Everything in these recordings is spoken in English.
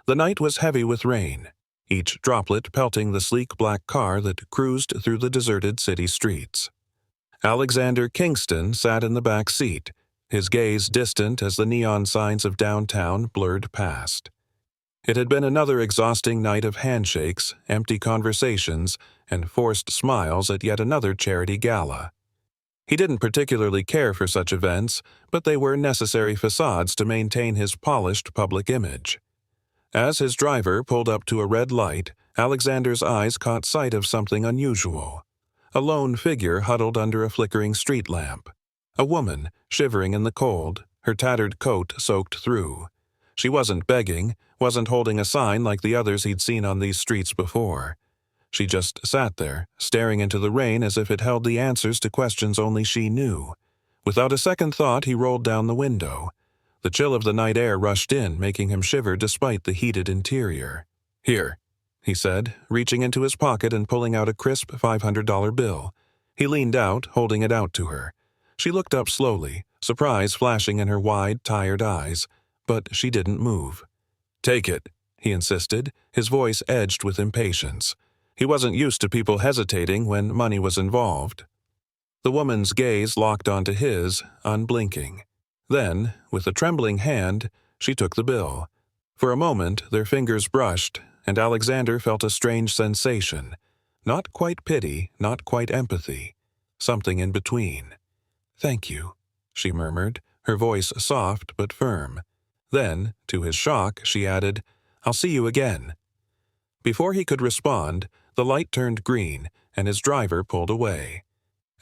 The night was heavy with rain, each droplet pelting the sleek black car that cruised through the deserted city streets. Alexander Kingston sat in the back seat, his gaze distant as the neon signs of downtown blurred past. It had been another exhausting night of handshakes, empty conversations, and forced smiles at yet another charity gala. He didn't particularly care for such events, but they were necessary facades to maintain his polished public image. As his driver pulled up to a red light, Alexander's eyes caught sight of something unusual. A lone figure huddled under a flickering street lamp. A woman, shivering in the cold, her tattered coat soaked through. She wasn't begging, wasn't holding a sign like the others he'd seen on these streets before. She just sat there, staring into the rain as if it held the answers to questions only she knew. Without a second thought, he rolled down the window. The chill of the night air rushed in, making him shiver despite the heated interior. "Here," he said, reaching into his pocket and pulling out a crisp $500 bill. He leaned out, holding it out to her. She looked up slowly, surprise flashing in her wide, tired eyes, but she didn't move. "Take it," he insisted, his voice edged with impatience. He wasn't used to people hesitating when money was involved. The woman's gaze locked onto his, unblinking. Then, with a trembling hand, she took the bill. For a moment, their fingers brushed, and Alexander felt a strange sensation. Not quite pity, not quite empathy. Something in between. "Thank you," she murmured, her voice soft but firm. Then, to his shock, she added, "I'll see you again." Before he could respond, the light turned green, and his driver pulled away.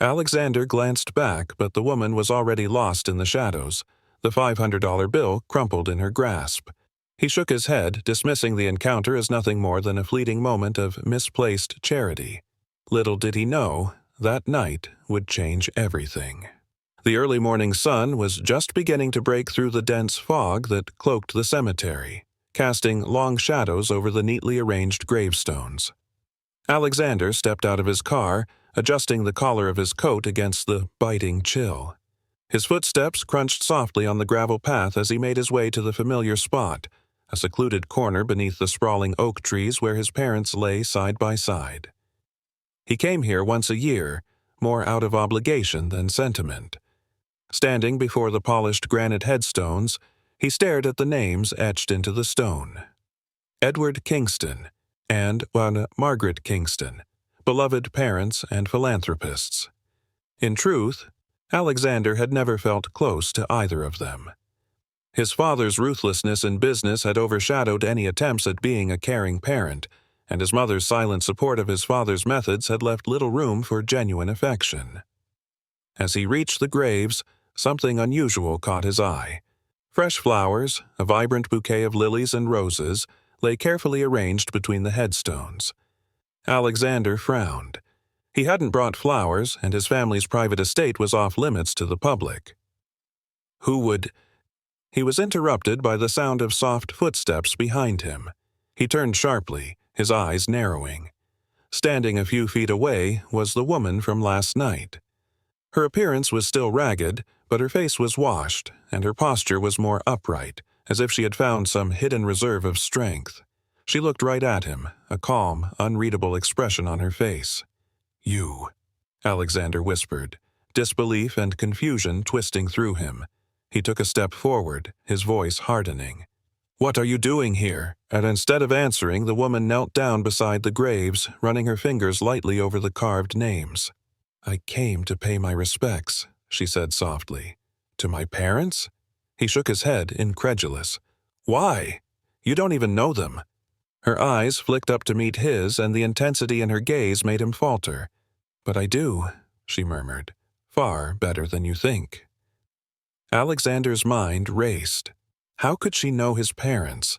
Alexander glanced back, but the woman was already lost in the shadows, the $500 bill crumpled in her grasp. He shook his head, dismissing the encounter as nothing more than a fleeting moment of misplaced charity. Little did he know, that night would change everything. The early morning sun was just beginning to break through the dense fog that cloaked the cemetery, casting long shadows over the neatly arranged gravestones. Alexander stepped out of his car, adjusting the collar of his coat against the biting chill. His footsteps crunched softly on the gravel path as he made his way to the familiar spot, a secluded corner beneath the sprawling oak trees where his parents lay side by side. He came here once a year, more out of obligation than sentiment. Standing before the polished granite headstones, he stared at the names etched into the stone. Edward Kingston and Margaret Kingston, beloved parents and philanthropists. In truth, Alexander had never felt close to either of them. His father's ruthlessness in business had overshadowed any attempts at being a caring parent, and his mother's silent support of his father's methods had left little room for genuine affection. As he reached the graves, something unusual caught his eye. Fresh flowers, a vibrant bouquet of lilies and roses, lay carefully arranged between the headstones. Alexander frowned. He hadn't brought flowers, and his family's private estate was off limits to the public. Who would... He was interrupted by the sound of soft footsteps behind him. He turned sharply, his eyes narrowing. Standing a few feet away was the woman from last night. Her appearance was still ragged, but her face was washed, and her posture was more upright, as if she had found some hidden reserve of strength. She looked right at him, a calm, unreadable expression on her face. "You," Alexander whispered, disbelief and confusion twisting through him. He took a step forward, his voice hardening. "What are you doing here?" And instead of answering, the woman knelt down beside the graves, running her fingers lightly over the carved names. "I came to pay my respects," she said softly. "To my parents?" He shook his head, incredulous. "Why? You don't even know them." Her eyes flicked up to meet his, and the intensity in her gaze made him falter. "But I do," she murmured. "Far better than you think." Alexander's mind raced. How could she know his parents?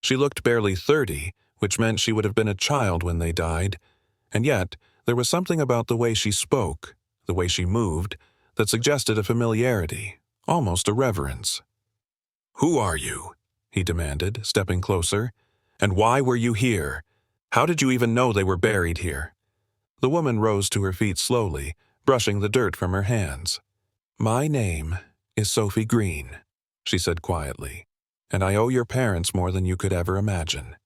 She looked barely 30, which meant she would have been a child when they died, and yet there was something about the way she spoke, the way she moved, that suggested a familiarity, almost a reverence. "Who are you?" he demanded, stepping closer. "And why were you here? How did you even know they were buried here?" The woman rose to her feet slowly, brushing the dirt from her hands. "My name is Sophie Green," she said quietly, and I owe your parents more than you could ever imagine."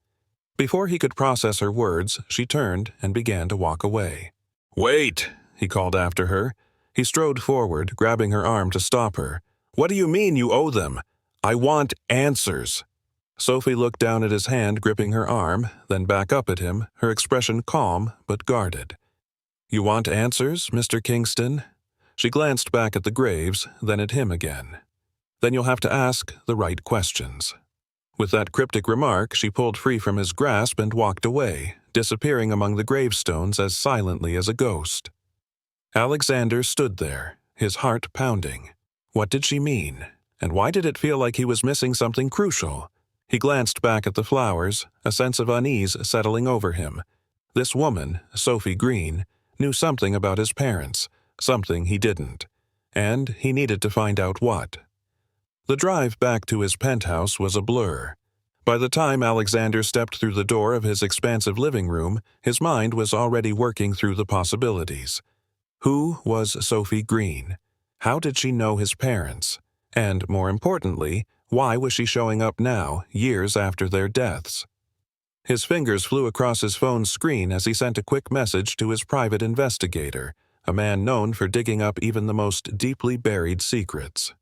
Before he could process her words, she turned and began to walk away. "Wait!" he called after her. He strode forward, grabbing her arm to stop her. "What do you mean you owe them? I want answers." Sophie looked down at his hand gripping her arm, then back up at him, her expression calm but guarded. "You want answers, Mr. Kingston?" She glanced back at the graves, then at him again. "Then you'll have to ask the right questions." With that cryptic remark, she pulled free from his grasp and walked away, disappearing among the gravestones as silently as a ghost. Alexander stood there, his heart pounding. What did she mean? And why did it feel like he was missing something crucial? He glanced back at the flowers, a sense of unease settling over him. This woman, Sophie Green, knew something about his parents, something he didn't, and he needed to find out what. The drive back to his penthouse was a blur. By the time Alexander stepped through the door of his expansive living room, his mind was already working through the possibilities. Who was Sophie Green? How did she know his parents? And, more importantly, why was she showing up now, years after their deaths? His fingers flew across his phone's screen as he sent a quick message to his private investigator, a man known for digging up even the most deeply buried secrets.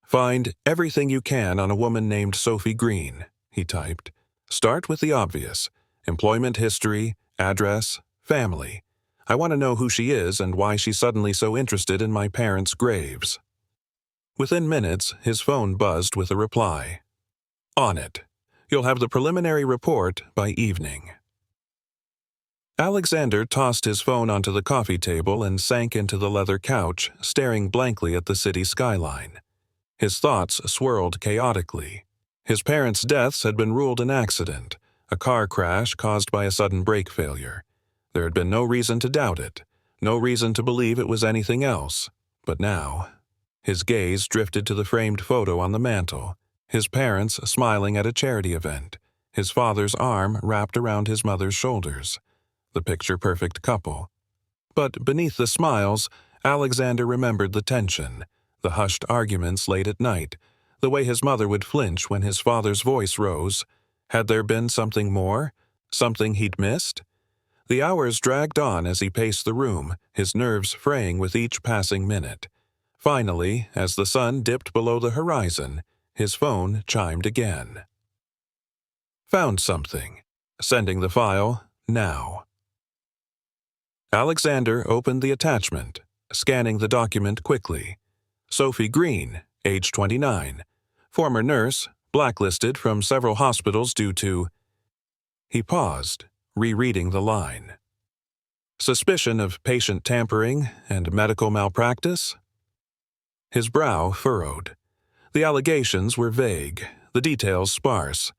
"Find everything you can on a woman named Sophie Green," he typed. "Start with the obvious: employment history, address, family. I want to know who she is and why she's suddenly so interested in my parents' graves." Within minutes, his phone buzzed with a reply. "On it. You'll have the preliminary report by evening." Alexander tossed his phone onto the coffee table and sank into the leather couch, staring blankly at the city skyline. His thoughts swirled chaotically. His parents' deaths had been ruled an accident, a car crash caused by a sudden brake failure. There had been no reason to doubt it, no reason to believe it was anything else. But now, his gaze drifted to the framed photo on the mantel, his parents smiling at a charity event, his father's arm wrapped around his mother's shoulders, the picture-perfect couple. But beneath the smiles, Alexander remembered the tension, the hushed arguments late at night, the way his mother would flinch when his father's voice rose. Had there been something more? Something he'd missed? The hours dragged on as he paced the room, his nerves fraying with each passing minute. Finally, as the sun dipped below the horizon, his phone chimed again. Found something. Sending the file now. Alexander opened the attachment, scanning the document quickly. Sophie Green, age 29, former nurse, blacklisted from several hospitals due to... He paused, rereading the line. Suspicion of patient tampering and medical malpractice? His brow furrowed. The allegations were vague, the details sparse.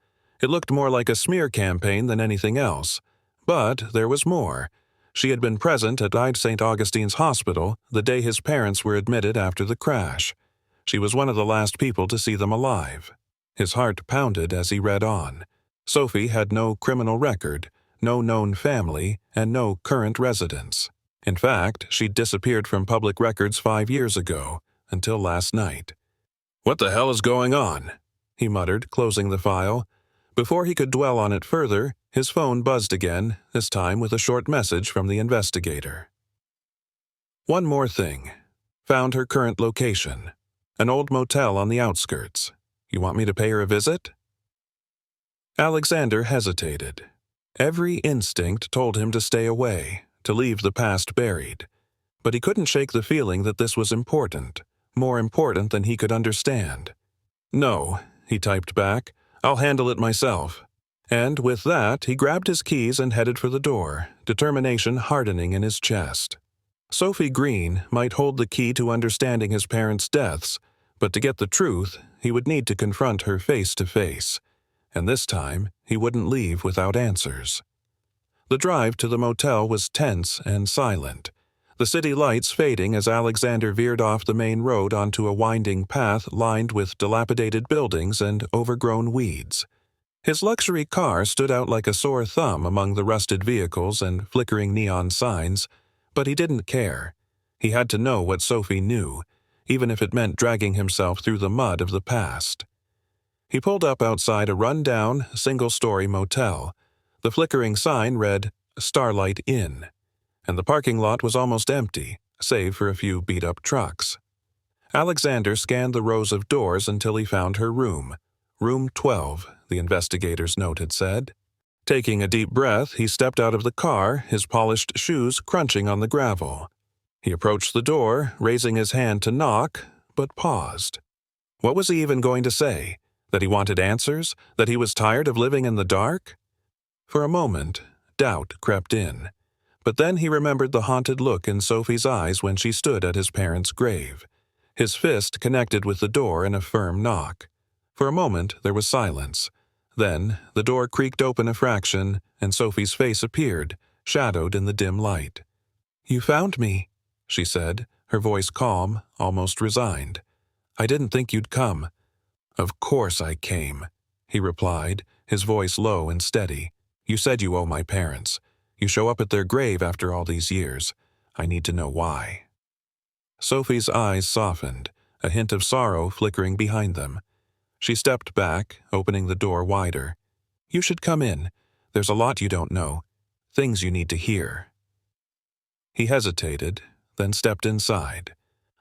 It looked more like a smear campaign than anything else. But there was more. She had been present at St. Augustine's Hospital the day his parents were admitted after the crash. She was one of the last people to see them alive. His heart pounded as he read on. Sophie had no criminal record, no known family, and no current residence. In fact, she'd disappeared from public records 5 years ago, until last night. "What the hell is going on?" he muttered, closing the file. Before he could dwell on it further, his phone buzzed again, this time with a short message from the investigator. "One more thing. Found her current location. An old motel on the outskirts. You want me to pay her a visit?" Alexander hesitated. Every instinct told him to stay away, to leave the past buried. But he couldn't shake the feeling that this was important, more important than he could understand. "No," he typed back. "I'll handle it myself." And with that, he grabbed his keys and headed for the door, determination hardening in his chest. Sophie Green might hold the key to understanding his parents' deaths, but to get the truth, he would need to confront her face to face. And this time, he wouldn't leave without answers. The drive to the motel was tense and silent, the city lights fading as Alexander veered off the main road onto a winding path lined with dilapidated buildings and overgrown weeds. His luxury car stood out like a sore thumb among the rusted vehicles and flickering neon signs, but he didn't care. He had to know what Sophie knew, even if it meant dragging himself through the mud of the past. He pulled up outside a run-down, single-story motel. The flickering sign read, Starlight Inn, and the parking lot was almost empty, save for a few beat-up trucks. Alexander scanned the rows of doors until he found her room. Room 12, the investigator's note had said. Taking a deep breath, he stepped out of the car, his polished shoes crunching on the gravel. He approached the door, raising his hand to knock, but paused. What was he even going to say? That he wanted answers? That he was tired of living in the dark? For a moment, doubt crept in. But then he remembered the haunted look in Sophie's eyes when she stood at his parents' grave. His fist connected with the door in a firm knock. For a moment, there was silence. Then, the door creaked open a fraction, and Sophie's face appeared, shadowed in the dim light. "You found me," she said, her voice calm, almost resigned. "I didn't think you'd come." "Of course I came," he replied, his voice low and steady. "You said you owe my parents. You show up at their grave after all these years. I need to know why." Sophie's eyes softened, a hint of sorrow flickering behind them. She stepped back, opening the door wider. "You should come in. There's a lot you don't know. Things you need to hear." He hesitated, then stepped inside.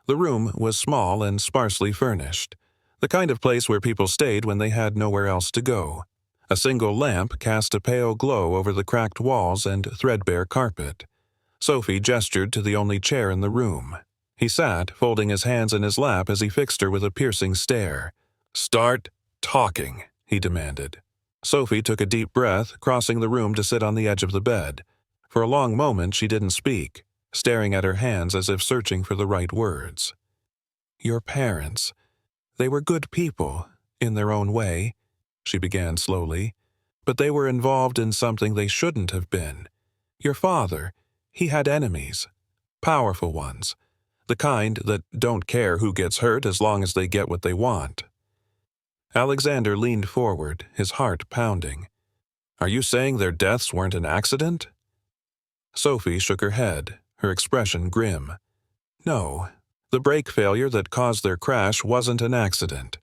The room was small and sparsely furnished, the kind of place where people stayed when they had nowhere else to go. A single lamp cast a pale glow over the cracked walls and threadbare carpet. Sophie gestured to the only chair in the room. He sat, folding his hands in his lap as he fixed her with a piercing stare. "Start talking," he demanded. Sophie took a deep breath, crossing the room to sit on the edge of the bed. For a long moment she didn't speak, staring at her hands as if searching for the right words. "Your parents. They were good people, in their own way," she began slowly, "but they were involved in something they shouldn't have been. Your father, he had enemies. Powerful ones. The kind that don't care who gets hurt as long as they get what they want." Alexander leaned forward, his heart pounding. "Are you saying their deaths weren't an accident?" Sophie shook her head, her expression grim. "No, the brake failure that caused their crash wasn't an accident.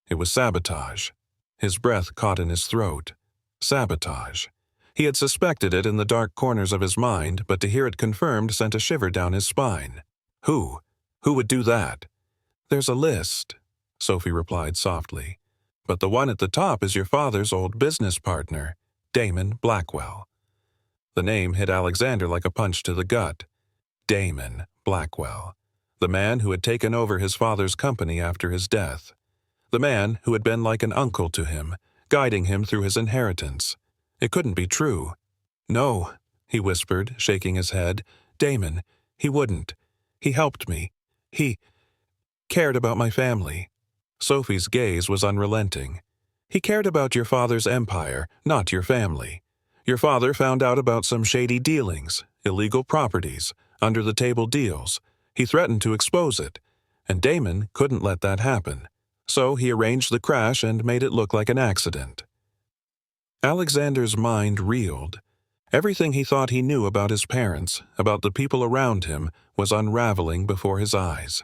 It was sabotage." His breath caught in his throat. Sabotage. He had suspected it in the dark corners of his mind, but to hear it confirmed sent a shiver down his spine. "Who? Who would do that?" "There's a list," Sophie replied softly. "But the one at the top is your father's old business partner, Damon Blackwell." The name hit Alexander like a punch to the gut. Damon Blackwell. The man who had taken over his father's company after his death. The man who had been like an uncle to him, guiding him through his inheritance. It couldn't be true. "No," he whispered, shaking his head. "Damon, he wouldn't. He helped me. He cared about my family." Sophie's gaze was unrelenting. "He cared about your father's empire, not your family. Your father found out about some shady dealings, illegal properties, under-the-table deals. He threatened to expose it, and Damon couldn't let that happen. So he arranged the crash and made it look like an accident." Alexander's mind reeled. Everything he thought he knew about his parents, about the people around him, was unraveling before his eyes.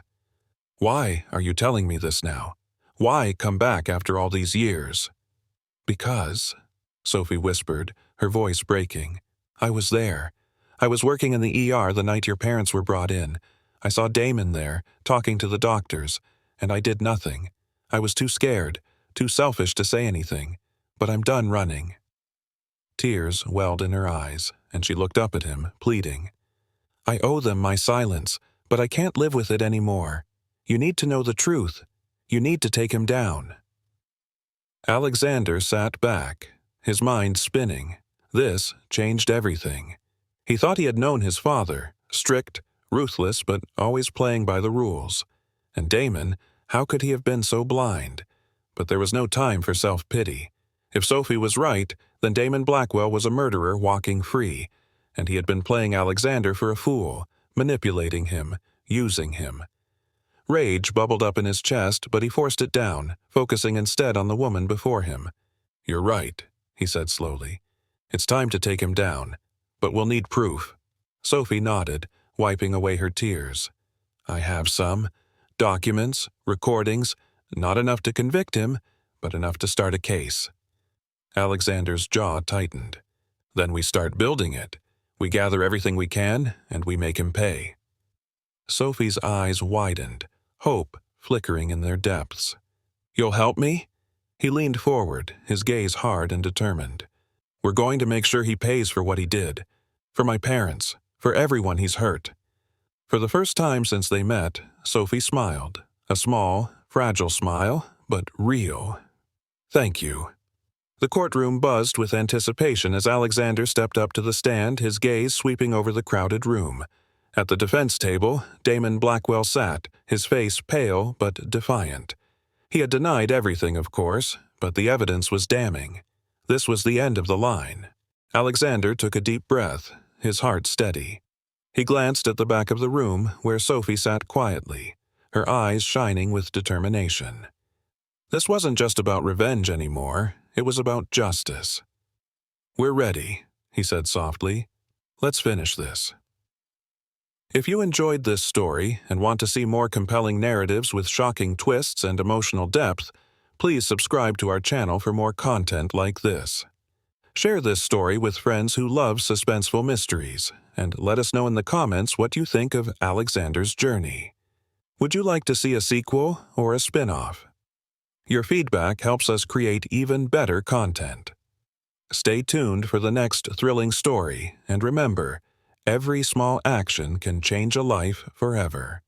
"Why are you telling me this now? Why come back after all these years?" "Because," Sophie whispered, her voice breaking, "I was there. I was working in the ER the night your parents were brought in. I saw Damon there, talking to the doctors, and I did nothing. I was too scared, too selfish to say anything. But I'm done running." Tears welled in her eyes, and she looked up at him, pleading. "I owe them my silence, but I can't live with it anymore. You need to know the truth. You need to take him down." Alexander sat back, his mind spinning. This changed everything. He thought he had known his father, strict, ruthless, but always playing by the rules. And Damon, how could he have been so blind? But there was no time for self-pity. If Sophie was right, then Damon Blackwell was a murderer walking free, and he had been playing Alexander for a fool, manipulating him, using him. Rage bubbled up in his chest, but he forced it down, focusing instead on the woman before him. "You're right," he said slowly. "It's time to take him down, but we'll need proof." Sophie nodded, wiping away her tears. "I have some. Documents, recordings, not enough to convict him, but enough to start a case. Alexander's jaw tightened. Then we start building it. We gather everything we can, and we make him pay. Sophie's eyes widened, hope flickering in their depths. You'll help me? He leaned forward, his gaze hard and determined. We're going to make sure he pays for what he did. For my parents, for everyone he's hurt. For the first time since they met, Sophie smiled. A small, fragile smile, but real. Thank you. The courtroom buzzed with anticipation as Alexander stepped up to the stand, his gaze sweeping over the crowded room. At the defense table, Damon Blackwell sat, his face pale but defiant. He had denied everything, of course, but the evidence was damning. This was the end of the line. Alexander took a deep breath, his heart steady. He glanced at the back of the room where Sophie sat quietly, her eyes shining with determination. This wasn't just about revenge anymore, it was about justice. We're ready, he said softly. Let's finish this. If you enjoyed this story and want to see more compelling narratives with shocking twists and emotional depth, please subscribe to our channel for more content like this. Share this story with friends who love suspenseful mysteries, and let us know in the comments what you think of Alexander's journey. Would you like to see a sequel or a spin-off? Your feedback helps us create even better content. Stay tuned for the next thrilling story, and remember, every small action can change a life forever.